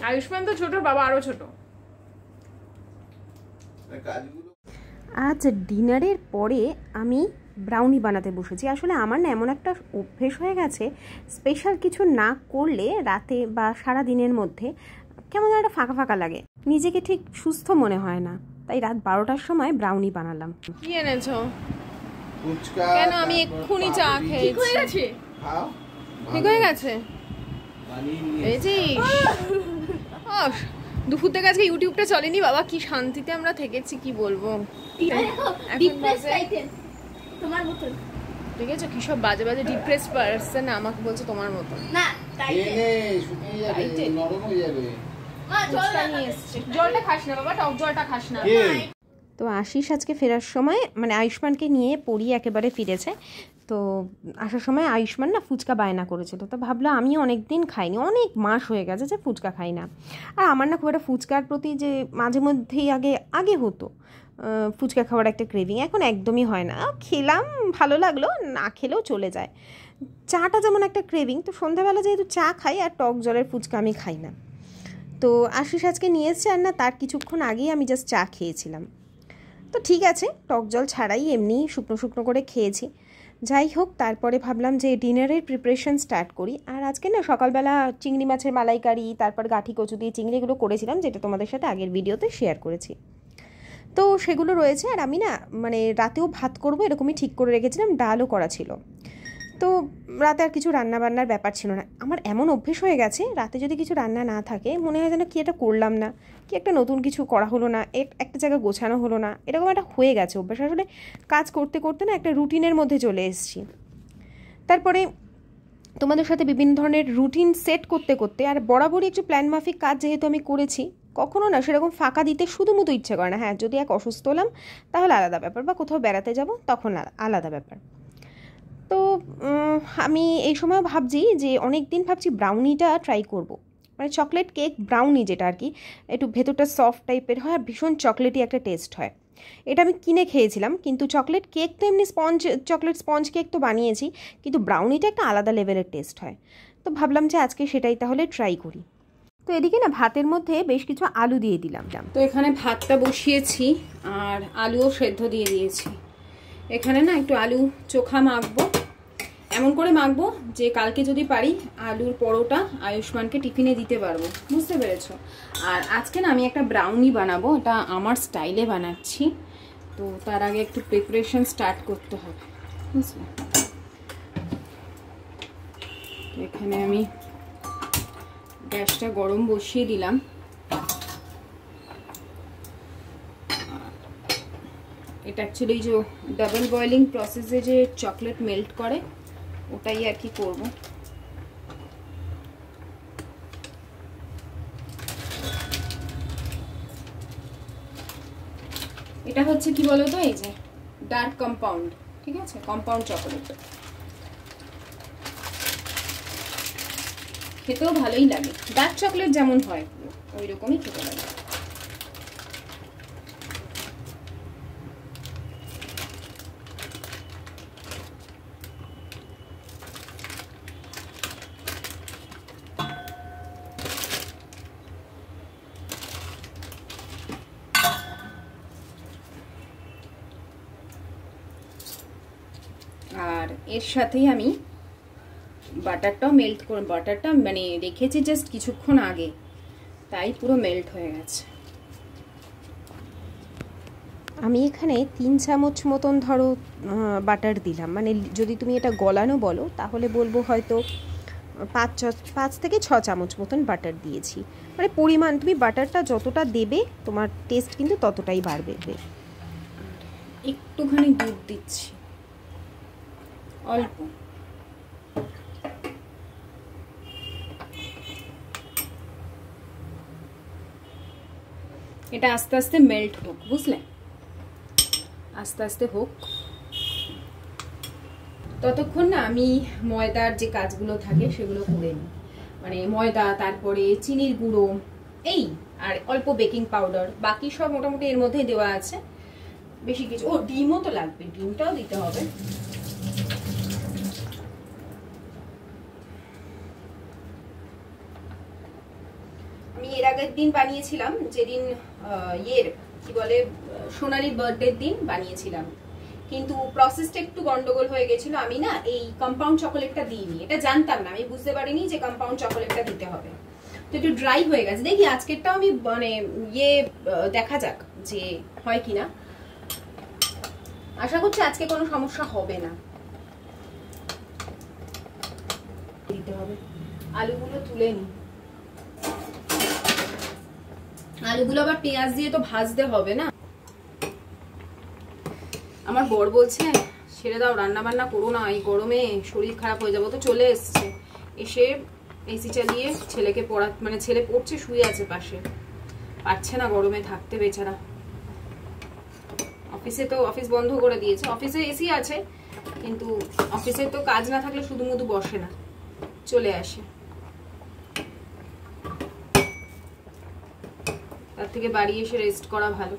আয়ুষ্মান তো ছোট, বাবা আরো ছোট। আজ ডিনারের পরে আমি ব্রাউনি বানাতে বসেছি। আসলে আমার না এমন একটা অভ্যেস হয়ে গেছে, স্পেশাল কিছু না করলে রাতে বা সারা দিনের মধ্যে কেমন একটা ফাঁকা ফাঁকা লাগে, নিজেকে ঠিক সুস্থ মনে হয় না। তাই রাত 12টার সময় ব্রাউনি বানালাম। কি এনেছো? কেন? আমি এক্ষুনি চা খেয়েছি। ঠিক হয়ে গেছে? ঠিক হয়ে গেছে। দুপুর থেকে আজকে ইউটিউবটা চলেনি বাবা, কি শান্তিতে আমরা থেকেছি কি বলবো। তোমার মতন ঠিক আছে, কি সব বাজে বাজে ডিপ্রেস পারসন আমাকে বলছে তোমার মতন না। জলটা খাস না বাবা, টক জলটা খাস না। তো আশিস আজকে ফেরার সময় মানে আয়ুষ্মানকে নিয়ে পড়ি একেবারে ফিরেছে। তো আসার সময় আয়ুষ্মান না ফুচকা বায়না করেছিল। তো ভাবলাম আমি অনেক দিন খাইনি, অনেক মাস হয়ে গেছে যে ফুচকা খাই না। আর আমার না খুব একটা ফুচকার প্রতি যে মাঝে মধ্যেই আগে হতো ফুচকা খাওয়ার একটা ক্রেভিং, এখন একদমই হয় না। খেলাম ভালো লাগলো, না খেলেও চলে যায়। চাটা যেমন একটা ক্রেভিং, তো সন্ধ্যাবেলা যেহেতু চা খাই আর টক জলের ফুচকা আমি খাই না। তো আশিস আজকে নিয়ে এসছে, আর না তার কিছুক্ষণ আগেই আমি জাস্ট চা খেয়েছিলাম। তো ঠিক আছে, টক জল ছাড়াই এমনি শুকনো শুকনো করে খেয়েছি। যাই হোক, তারপরে ভাবলাম যে ডিনারের প্রিপারেশন স্টার্ট করি। আর আজকে না সকালবেলা চিংড়ি মাছের মালাইকারি, তারপর গাঠি কচু দিয়ে চিংড়িগুলো করেছিলাম, যেটা তোমাদের সাথে আগের ভিডিওতে শেয়ার করেছি। তো সেগুলো রয়েছে। আর আমি না মানে রাতেও ভাত করব এরকমই ঠিক করে রেখেছিলাম, ডালও করা ছিল। তো রাতে আর কিছু রান্না বান্নার ব্যাপার ছিল না। আমার এমন অভ্যেস হয়ে গেছে, রাতে যদি কিছু রান্না না থাকে মনে হয় যেন কি এটা করলাম না, কি একটা নতুন কিছু করা হলো না, একটা জায়গা গোছানো হলো না, এরকম একটা হয়ে গেছে অভ্যেস। আসলে কাজ করতে করতে না একটা রুটিনের মধ্যে চলে এসেছি। তারপরে তোমাদের সাথে বিভিন্ন ধরনের রুটিন সেট করতে করতে আর বরাবরই একটু প্ল্যান মাফিক কাজ যেহেতু আমি করেছি, কখনো না সেরকম ফাঁকা দিতে শুধুমতো ইচ্ছে করে না। হ্যাঁ, যদি অসুস্থ হলাম তাহলে আলাদা ব্যাপার, বা কোথাও বেড়াতে যাব তখন আলাদা ব্যাপার। তো আমি এই সময় ভাবছি যে অনেক দিন ভাবছি ব্রাউনিটা ট্রাই করব, মানে চকলেট কেক ব্রাউনি, যেটা আর কি একটু ভেতরটা সফট টাইপের হয় আর ভীষণ চকলেটি একটা টেস্ট হয়। এটা আমি কিনে খেয়েছিলাম, কিন্তু চকলেট কেক তো এমনি চকলেট স্পঞ্জ কেক তো বানিয়েছি, কিন্তু ব্রাউনিটা একটা আলাদা লেভেলের টেস্ট হয়। তো ভাবলাম যে আজকে সেটাই তাহলে ট্রাই করি। তো এদিকে না ভাতের মধ্যে বেশ কিছু আলু দিয়ে দিলাম। তো এখানে ভাতটা বসিয়েছি আর আলুও সেদ্ধ দিয়ে দিয়েছি। এখানে না একটু আলু চোখা মাখবো, এমন করে মাখবো যে কালকে যদি পারি আলুর পরোটা আয়ুষ্মানকে টিফিনে দিতে পারবো, বুঝতে পেরেছো? আর আজকে না আমি একটা ব্রাউনি বানাবো, এটা আমার স্টাইলে বানাচ্ছি। তো তার আগে একটু প্রিপারেশন স্টার্ট করতে হবে, বুঝলে? এখানে আমি গ্যাসটা গরম বসিয়ে দিলাম। এটা অ্যাকচুয়ালি যে ডাবল বয়েলিং প্রসেসে যে চকলেট মেল্ট করে ওটাই আর কি করব। এটা হচ্ছে কি বলতো, এই যে ডার্ক কম্পাউন্ড, ঠিক আছে, কম্পাউন্ড চকলেট। খেতেও ভালোই লাগে, ডার্ক চকলেট যেমন হয় ওই রকমই খেতে লাগে। আর এর সাথেই আমি বাটারটাও মেল্ট করে, বাটারটা মানে রেখেছি জাস্ট কিছুক্ষণ আগে, তাই পুরো মেল্ট হয়ে গেছে। আমি এখানে 3 চামচ মতন ধরো বাটার দিলাম, মানে যদি তুমি এটা গলানো বলো তাহলে বলবো হয়তো 5 থেকে 6 চামচ মতন বাটার দিয়েছি। মানে পরিমাণ তুমি বাটারটা যতটা দেবে তোমার টেস্ট কিন্তু ততটাই বাড়বে। একটুখানি দুধ দিচ্ছি, অল্প। এটা আস্তে আস্তে মেল্ট হোক, বুঝলে? আস্তে আস্তে হোক, ততক্ষণ না আমি ময়দার যে কাজগুলো থাকে সেগুলো করে নিই। মানে ময়দা, তারপরে চিনির গুঁড়ো, এই আর অল্প বেকিং পাউডার, বাকি সব মোটামুটি এর মধ্যেই দেওয়া আছে, বেশি কিছু। ও ডিমও তো লাগবে, ডিমটাও দিতে হবে। আমি এর আগের দিন বানিয়েছিলাম, যেদিন কি বলে সোনালির বার্থডের দিন বানিয়েছিলাম, কিন্তু প্রসেসটা একটু গন্ডগোল হয়ে গেছিল। আমি না এই কম্পাউন্ড চকোলেটটা দিইনি, এটা জানতাম না, আমি বুঝতে পারিনি যে কম্পাউন্ড চকোলেটটা দিতে হবে, তো একটু ড্রাই হয়ে গেছে। দেখি আজকেরটাও আমি মানে দেখা যাক যে হয় কিনা। আশা করছি আজকে কোনো সমস্যা হবে না। দিতে হবে, আলুগুলো তুলে নি, আলুগুলো আবার পেঁয়াজ দিয়ে তো ভাজতে হবে না। আমার বর বলছে ছেড়ে দাও, রান্না বান্না করো না, এই গরমে শরীর খারাপ হয়ে যাবো। তো চলে এসছে, এসে এসি চালিয়ে ছেলেকে পড়া, মানে ছেলে পড়ছে, শুয়ে আছে পাশে, পারছে না গরমে থাকতে বেচারা। অফিসে তো অফিস বন্ধ করে দিয়েছে, অফিসে এসি আছে কিন্তু অফিসে তো কাজ না থাকলে শুধু মুধু বসে না, চলে আসে। তার থেকে বাড়ি এসে রেস্ট করা ভালো।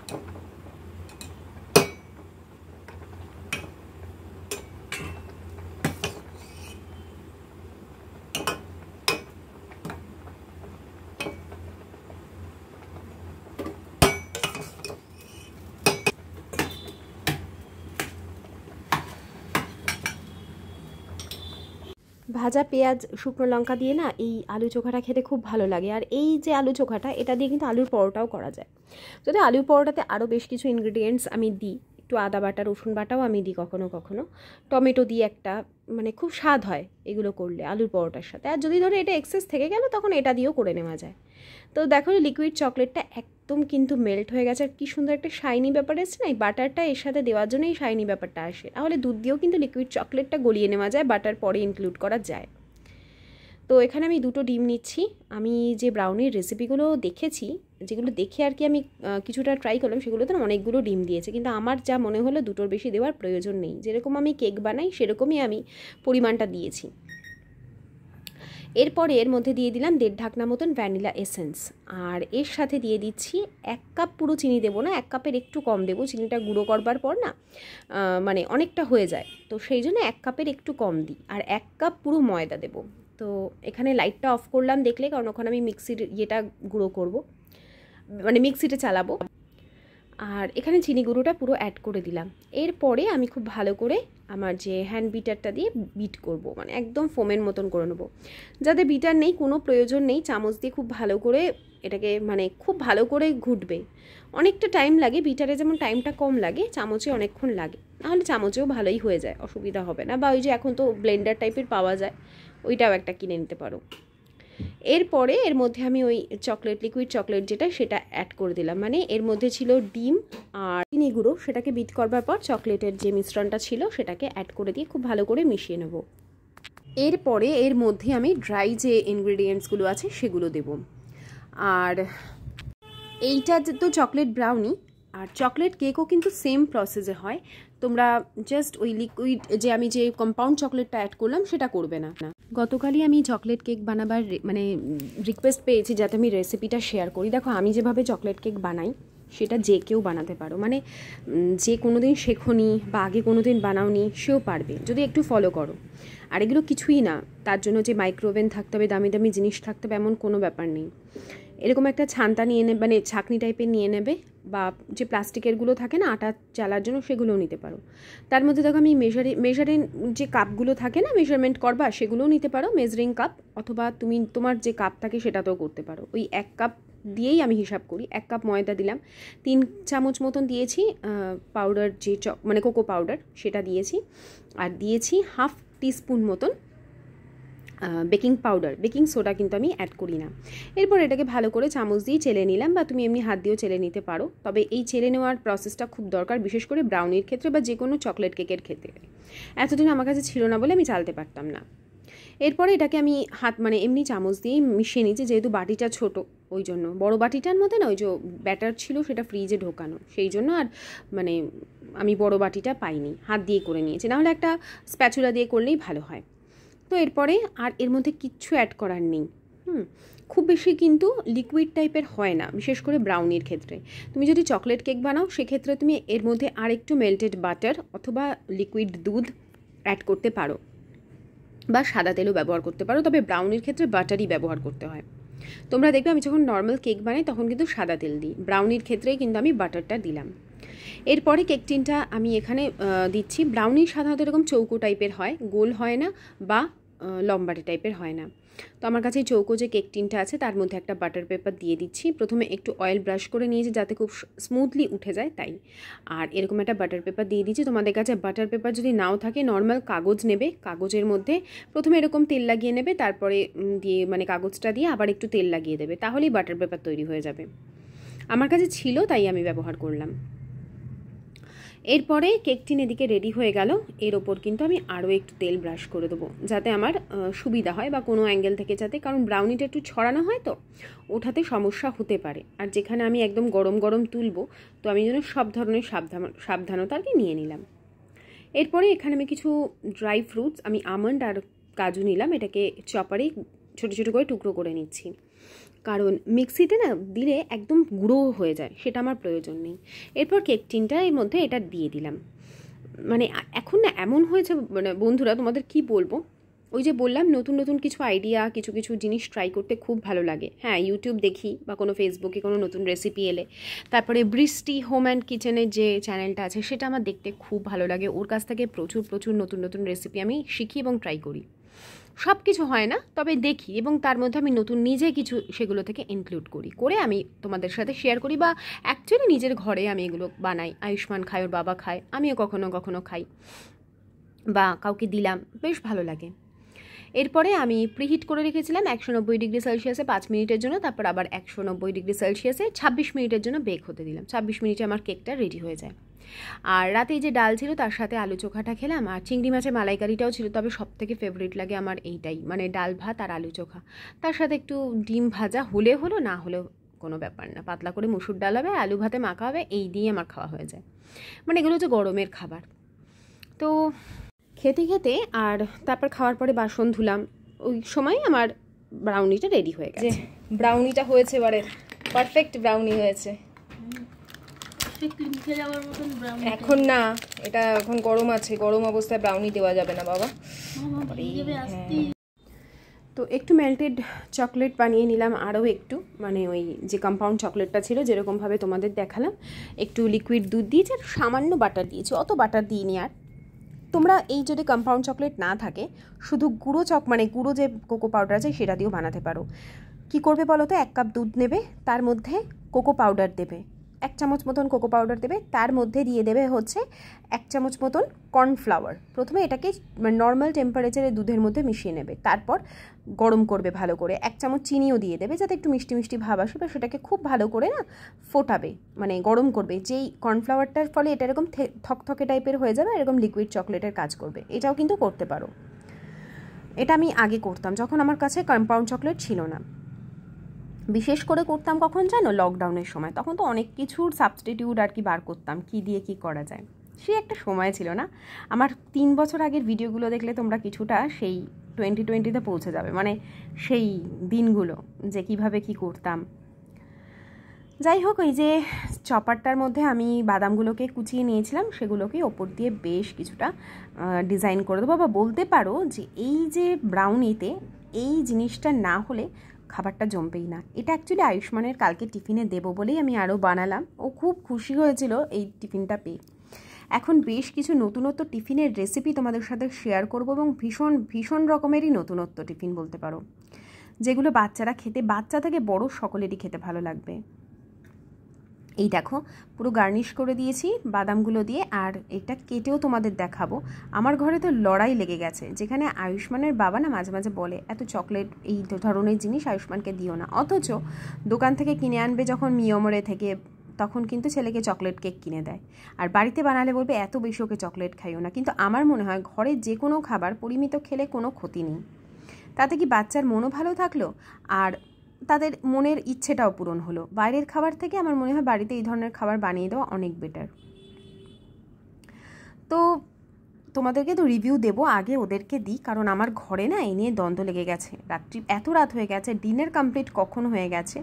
ভাজা পেঁয়াজ শুকনো লঙ্কা দিয়ে না এই আলু চোখাটা খেতে খুব ভালো লাগে। আর এই যে আলু চোখাটা, এটা দিয়ে কিন্তু আলুর পরোটাও করা যায়। যদি আলুর পরোটাতে আরও বেশ কিছু ইনগ্রিডিয়েন্টস আমি দিই, একটু আদা বাটা রসুন বাটাও আমি দিই কখনো কখনো, টমেটো দিয়ে একটা, মানে খুব স্বাদ হয় এগুলো করলে আলুর পরোটার সাথে। আর যদি ধরো এটা এক্সেস থেকে গেল তখন এটা দিয়েও করে নেওয়া যায়। তো দেখো লিকুইড চকলেটটা একদম কিন্তু মেল্ট হয়ে গেছে, আর কি সুন্দর একটা শাইনি ব্যাপার এসছে না, এই বাটারটা এর সাথে দেওয়ার জন্য এই শাইনি ব্যাপারটা আসে। তাহলে দুধ দিয়েও কিন্তু লিকুইড চকলেটটা গলিয়ে নেওয়া যায়, বাটার পরে ইনক্লুড করা যায়। তো এখানে আমি 2টো ডিম নিচ্ছি। আমি যে ব্রাউনির রেসিপিগুলো দেখেছি, যেগুলো দেখে আর কি আমি কিছুটা ট্রাই করলাম, সেগুলোতে অনেকগুলো ডিম দিয়েছে, কিন্তু আমার যা মনে হলো 2টোর বেশি দেওয়ার প্রয়োজন নেই। যেরকম আমি কেক বানাই সেরকমই আমি পরিমাণটা দিয়েছি। এরপরে এর মধ্যে দিয়ে দিলাম 1.5 ঢাকনা মতন ভ্যানিলা এসেন্স, আর এর সাথে দিয়ে দিচ্ছি 1 কাপ, পুরো চিনি দেবো না, 1 কাপের একটু কম দেবো। চিনিটা গুঁড়ো করবার পর না মানে অনেকটা হয়ে যায়, তো সেই জন্য 1 কাপের একটু কম দিই। আর 1 কাপ পুরো ময়দা দেবো। তো এখানে লাইটটা অফ করলাম দেখলে, কারণ ওখানে আমি মিক্সির গুঁড়ো করব, মানে মিক্সিটা চালাবো। আর এখানে চিনি গুঁড়োটা পুরো অ্যাড করে দিলাম। এরপরে আমি খুব ভালো করে আমার যে হ্যান্ড বিটারটা দিয়ে বিট করব, মানে একদম ফোমের মতন করে নেবো। যাদের বিটার নেই কোনো প্রয়োজন নেই, চামচ দিয়ে খুব ভালো করে এটাকে, মানে খুব ভালো করে ঘুটবে। অনেকটা টাইম লাগে, বিটারে যেমন টাইমটা কম লাগে, চামচে অনেকক্ষণ লাগে। নাহলে চামচেও ভালোই হয়ে যায়, অসুবিধা হবে না। বা ওই যে এখন তো ব্লেন্ডার টাইপের পাওয়া যায়, ওইটাও একটা কিনে নিতে পারো। এরপরে এর মধ্যে আমি ওই চকলেট, লিকুইড চকলেট যেটা, সেটা অ্যাড করে দিলাম। মানে এর মধ্যে ছিল ডিম আর চিনি গুঁড়ো, সেটাকে বিট করবার পর চকলেটের যে মিশ্রণটা ছিল সেটাকে অ্যাড করে দিয়ে খুব ভালো করে মিশিয়ে নেব। এরপরে এর মধ্যে আমি ড্রাই যে ইনগ্রিডিয়েন্টসগুলো আছে সেগুলো দেব। আর এইটা তো চকলেট ব্রাউনি, আর চকলেট কেকও কিন্তু সেম প্রসেসে হয়। তোমরা জাস্ট ওই লিকুইড যে আমি যে কম্পাউন্ড চকলেটটা অ্যাড করলাম সেটা করবে না। গতকালই আমি চকলেট কেক বানাবার মানে রিকোয়েস্ট পেয়েছি যাতে আমি রেসিপিটা শেয়ার করি। দেখো আমি যেভাবে চকলেট কেক বানাই সেটা যে কেউ বানাতে পারো, মানে যে কোনো দিন শেখোনি বা আগে কোনো দিন বানাওনি সেও পারবে যদি একটু ফলো করো। আর এগুলো কিছুই না, তার জন্য যে মাইক্রোওভেন থাকতে হবে, দামি দামি জিনিস থাকতে হবে এমন কোনো ব্যাপার নেই। এরকম একটা ছান্তা নিয়ে নেবে, মানে ছাঁকনি টাইপের নিয়ে নেবে, বা যে প্লাস্টিকেরগুলো থাকে না আটা চালার জন্য, সেগুলোও নিতে পারো। তার মধ্যে দেখো আমি মেজারিং যে কাপগুলো থাকে না মেজারমেন্ট করবা, সেগুলোও নিতে পারো, মেজারিং কাপ, অথবা তুমি তোমার যে কাপ থাকে সেটাতেও করতে পারো। ওই 1 কাপ দিয়েই আমি হিসাব করি। 1 কাপ ময়দা দিলাম, 3 চামচ মতন দিয়েছি পাউডার, যে মানে কোকো পাউডার সেটা দিয়েছি, আর দিয়েছি 1/2 টিস্পুন মতন বেকিং পাউডার। বেকিং সোডা কিন্তু আমি অ্যাড করি না। এরপর এটাকে ভালো করে চামচ দিয়ে চেলে নিলাম, বা তুমি এমনি হাত দিয়েও চেলে নিতে পারো। তবে এই চেলে নেওয়ার প্রসেসটা খুব দরকার, বিশেষ করে ব্রাউনির ক্ষেত্রে বা যে কোনো চকলেট কেকের ক্ষেত্রে। এতদিন আমার কাছে ছিল না বলে আমি চালতে পারতাম না। এরপরে এটাকে আমি মানে এমনি চামচ দিয়েই মিশিয়ে নিয়েছি, যেহেতু বাটিটা ছোট ওই জন্য। বড় বাটিটার মধ্যে না ওই যে ব্যাটার ছিল সেটা ফ্রিজে ঢোকানো, সেই জন্য আর মানে আমি বড় বাটিটা পাইনি, হাত দিয়ে করে নিয়েছি। নাহলে একটা স্প্যাচুলা দিয়ে করলেই ভালো হয়। তো এরপরে আর এর মধ্যে কিচ্ছু অ্যাড করার নেই। খুব বেশি কিন্তু লিকুইড টাইপের হয় না, বিশেষ করে ব্রাউনির ক্ষেত্রে। তুমি যদি চকলেট কেক বানাও সেক্ষেত্রে তুমি এর মধ্যে আর একটু মেল্টেড বাটার অথবা লিকুইড দুধ অ্যাড করতে পারো, বা সাদা তেলও ব্যবহার করতে পারো। তবে ব্রাউনির ক্ষেত্রে বাটারই ব্যবহার করতে হয়। তোমরা দেখবে আমি যখন নর্মাল কেক বানাই তখন কিন্তু সাদা তেল দিই, ব্রাউনির ক্ষেত্রেই কিন্তু আমি বাটারটা দিলাম। এরপরে কেক টিনটা আমি এখানে দিচ্ছি। ব্রাউনি সাধারণত এরকম চৌকো টাইপের হয়, গোল হয় না বা লম্বাটে টাইপের হয় না। তো আমার কাছে চৌকো যে কেক টিনটা আছে তার মধ্যে একটা বাটার পেপার দিয়ে দিচ্ছি। প্রথমে একটু অয়েল ব্রাশ করে নিয়েছি যাতে খুব স্মুথলি উঠে যায় তাই, আর এরকম একটা বাটার পেপার দিয়ে দিচ্ছি। তোমাদের কাছে বাটার পেপার যদি নাও থাকে নর্মাল কাগজ নেবে, কাগজের মধ্যে প্রথমে এরকম তেল লাগিয়ে নেবে, তারপরে দিয়ে মানে কাগজটা দিয়ে আবার একটু তেল লাগিয়ে দেবে, তাহলেই বাটার পেপার তৈরি হয়ে যাবে। আমার কাছে ছিল তাই আমি ব্যবহার করলাম। এরপরে কেক টিন এদিকে রেডি হয়ে গেল। এর ওপর কিন্তু আমি আরও একটু তেল ব্রাশ করে দেবো যাতে আমার সুবিধা হয় বা কোনো অ্যাঙ্গেল থেকে যাতে, কারণ ব্রাউনিটা একটু ছড়ানো হয় তো ওঠাতে সমস্যা হতে পারে। আর যেখানে আমি একদম গরম গরম তুলবো তো আমি যেন সব ধরনের সাবধানতা আর কি নিয়ে নিলাম। এরপরে এখানে আমি কিছু ড্রাই ফ্রুটস, আমি আমন্ড আর কাজু নিলাম, এটাকে চপারে ছোটো ছোটো করে টুকরো করে নিচ্ছি, কারণ মিক্সিতে না দিলে একদম গুঁড়ো হয়ে যায়, সেটা আমার প্রয়োজন নেই। এরপর কেক টিনটা এর মধ্যে এটা দিয়ে দিলাম। মানে এখন না এমন হয়েছে মানে বন্ধুরা, তোমাদের কি বলবো, ওই যে বললাম নতুন নতুন কিছু আইডিয়া, কিছু কিছু জিনিস ট্রাই করতে খুব ভালো লাগে। হ্যাঁ, ইউটিউব দেখি বা কোনো ফেসবুকে কোনো নতুন রেসিপি এলে, তারপরে বৃষ্টি হোম অ্যান্ড কিচেনের যে চ্যানেলটা আছে সেটা আমার দেখতে খুব ভালো লাগে। ওর কাছ থেকে প্রচুর প্রচুর নতুন নতুন রেসিপি আমি শিখি এবং ট্রাই করি। সব কিছু হয় না, তবে দেখি এবং তার মধ্যে আমি নতুন নিজে কিছু সেগুলো থেকে ইনক্লুড করে আমি তোমাদের সাথে শেয়ার করি, বা অ্যাকচুয়ালি নিজের ঘরে আমি এগুলো বানাই। আয়ুষ্মান খায়, ওর বাবা খায়, আমিও কখনো কখনো খাই বা কাউকে দিলাম, বেশ ভালো লাগে। এরপরে আমি প্রিহিট করে রেখেছিলাম 190 ডিগ্রি সেলসিয়াসে 5 মিনিটের জন্য, তারপর আবার 190 ডিগ্রি সেলসিয়াসে 26 মিনিটের জন্য বেক হতে দিলাম। 26 মিনিটে আমার কেকটা রেডি হয়ে যায়। আর রাতে যে ডাল ছিল তার সাথে আলু চোখাটা খেলাম, আর চিংড়ি মাছের মালাইকারিটাও ছিল, তবে সব থেকে ফেভারিট লাগে আমার এইটাই, মানে ডাল ভাত আর আলু চোখা, তার সাথে একটু ডিম ভাজা হলে হলো, না হলেও কোনো ব্যাপার না, পাতলা করে মুসুর ডাল হবে, আলু ভাতে মাখা হবে, এই দিয়ে আমার খাওয়া হয়ে যায়। মানে এগুলো হচ্ছে গরমের খাবার। তো খেতে খেতে আর তারপর খাওয়ার পরে বাসন ধুলাম, ওই সময় আমার ব্রাউনিটা রেডি হয়ে গেছে। ব্রাউনিটা হয়েছে এবারে, পারফেক্ট ব্রাউনি হয়েছে। এখন না, এটা এখন গরম আছে, গরম অবস্থায় ব্রাউনি দেওয়া যাবে না বাবা। তো একটু মেল্টেড চকলেট বানিয়ে নিলাম, আরও একটু, মানে ওই যে কম্পাউন্ড চকলেটটা ছিল যেরকমভাবে তোমাদের দেখালাম, একটু লিকুইড দুধ দিয়েছি আর সামান্য বাটার দিয়েছি, অত বাটার দিইনি। আর তোমরা এই যদি কম্পাউন্ড চকলেট না থাকে শুধু গুঁড়ো মানে গুঁড়ো যে কোকো পাউডার আছে সেটা দিয়েও বানাতে পারো। কি করবে বলো তো, 1 কাপ দুধ নেবে, তার মধ্যে কোকো পাউডার দেবে, 1 চামচ মতন কোকো পাউডার দেবে, তার মধ্যে দিয়ে দেবে হচ্ছে 1 চামচ মতন কর্নফ্লাওয়ার। প্রথমে এটাকে নর্মাল টেম্পারেচারে দুধের মধ্যে মিশিয়ে নেবে, তারপর গরম করবে ভালো করে, 1 চামচ চিনিও দিয়ে দেবে যাতে একটু মিষ্টি মিষ্টি ভাব আসে, বা সেটাকে খুব ভালো করে না ফোটাবে, মানে গরম করবে। যেই কর্নফ্লাওয়ারটার ফলে এটা এরকম থকথকে টাইপের হয়ে যাবে, এরকম লিকুইড চকলেটের কাজ করবে। এটাও কিন্তু করতে পারো, এটা আমি আগে করতাম যখন আমার কাছে কম্পাউন্ড চকলেট ছিল না। বিশেষ করে করতাম কখন জানো, লকডাউনের সময়, তখন তো অনেক কিছুর সাবস্টিটিউট আর কি বার করতাম, কি দিয়ে কি করা যায়, সে একটা সময় ছিল না। আমার 3 বছর আগের ভিডিওগুলো দেখলে তোমরা কিছুটা সেই 2020-তে পৌঁছে যাবে, মানে সেই দিনগুলো যে কিভাবে কি করতাম। যাই হোক, ওই যে চপারটার মধ্যে আমি বাদামগুলোকে কুচিয়ে নিয়েছিলাম, সেগুলোকে ওপর দিয়ে বেশ কিছুটা ডিজাইন করে দেবো। বা বলতে পারো যে এই যে ব্রাউনিতে এই জিনিসটা না হলে খাবারটা জমবেই না। এটা অ্যাকচুয়ালি আয়ুষ্মানের কালকে টিফিনে দেবো বলেই আমি আরও বানালাম, ও খুব খুশি হয়েছিল এই টিফিনটা পেয়ে। এখন বেশ কিছু নতুনত্ব টিফিনের রেসিপি তোমাদের সাথে শেয়ার করব, এবং ভীষণ ভীষণ রকমেরই নতুনত্ব টিফিন বলতে পারো, যেগুলো বাচ্চারা খেতে, বাচ্চা থেকে বড় সকলেরই খেতে ভালো লাগবে। এই দেখো পুরো গার্নিশ করে দিয়েছি বাদামগুলো দিয়ে, আর এটা কেটেও তোমাদের দেখাবো। আমার ঘরে তো লড়াই লেগে গেছে, যেখানে আয়ুষ্মানের বাবা না মাঝে মাঝে বলে এত চকলেট এই ধরনের জিনিস আয়ুষ্মানকে দিও না, অথচ দোকান থেকে কিনে আনবে যখন মিয়মরে থেকে, তখন কিন্তু ছেলেকে চকলেট কেক কিনে দেয়, আর বাড়িতে বানালে বলবে এত বেশি ওকে চকলেট খাইও না। কিন্তু আমার মনে হয় ঘরে যে কোনো খাবার পরিমিত খেলে কোনো ক্ষতি নেই, তাতে কি বাচ্চার মনও ভালো থাকলো আর তাদের মনের ইচ্ছেটাও পূরণ হলো। বাইরের খাবার থেকে আমার মনে হয় বাড়িতে এই ধরনের খাবার বানিয়ে দেওয়া অনেক বেটার। তো তোমাদেরকে তো রিভিউ দেবো, আগে ওদেরকে দিই, কারণ আমার ঘরে না এই নিয়ে দ্বন্দ্ব লেগে গেছে। রাত্রি এত রাত হয়ে গেছে, ডিনার কমপ্লিট কখন হয়ে গেছে,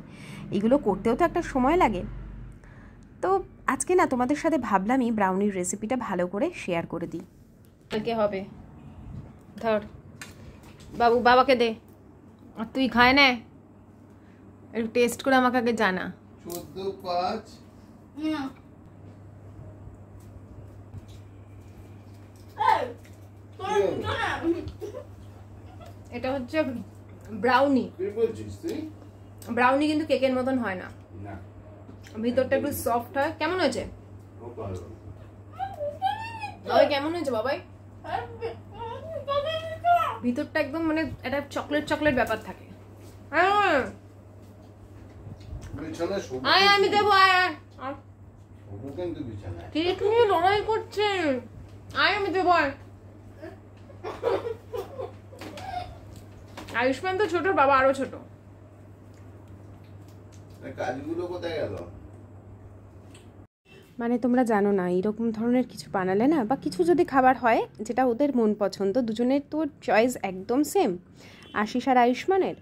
এগুলো করতেও তো একটা সময় লাগে। তো আজকে না তোমাদের সাথে ভাবলামই ব্রাউনির রেসিপিটা ভালো করে শেয়ার করে দিই। কালকে হবে, ধর বাবু, বাবাকে দে, আর তুই খায় না, একটু টেস্ট করে আমাকে আগে জানা। 14/5 এটা হচ্ছে ব্রাউনি। কি বলছিস তুই? ব্রাউনি কিন্তু কেকের মতন হয় না, না ভিতরটা একটু সফট হয়। কেমন হয়েছে খুব ভালো। বাবাই? কেমন হয়েছে বাবাই? ভিতরটা একদম মানে একটা চকলেট চকলেট ব্যাপার থাকে। বিছানায় শোবো আয় আমি দেবো, আয় আয় শোবো কিন্তু বিছানায়। কেক নিয়ে লড়াই করছে, আয় আমি দেবো, আয়। আয়ুষ্মান তো ছোট, বাবা আরো ছোট। কাজগুলো কোথায় গেল? মানে তোমরা জানো না, এরকম ধরনের কিছু বানালে না, বা কিছু যদি খাবার হয় যেটা ওদের মন পছন্দ, দুজনের তো চয়েস একদম সেম, আশিস আর আয়ুষ্মানের।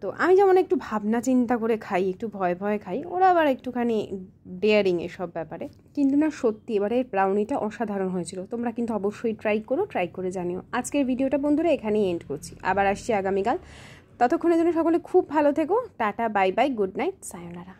তো আমি যেমন একটু ভাবনা চিন্তা করে খাই, একটু ভয় ভয় খাই, ওরা আবার একটুখানি ডেয়ারিং এসব ব্যাপারে। কিন্তু না সত্যি এবারে ব্রাউনিটা অসাধারণ হয়েছিল। তোমরা কিন্তু অবশ্যই ট্রাই করে জানিও। আজকের ভিডিওটা বন্ধুরা এখানেই এন্ড করছি, আবার আসছি আগামীকাল। ততক্ষণের জন্য সকলে খুব ভালো থেকো। Tata, bye bye, good night, সায়োনারা।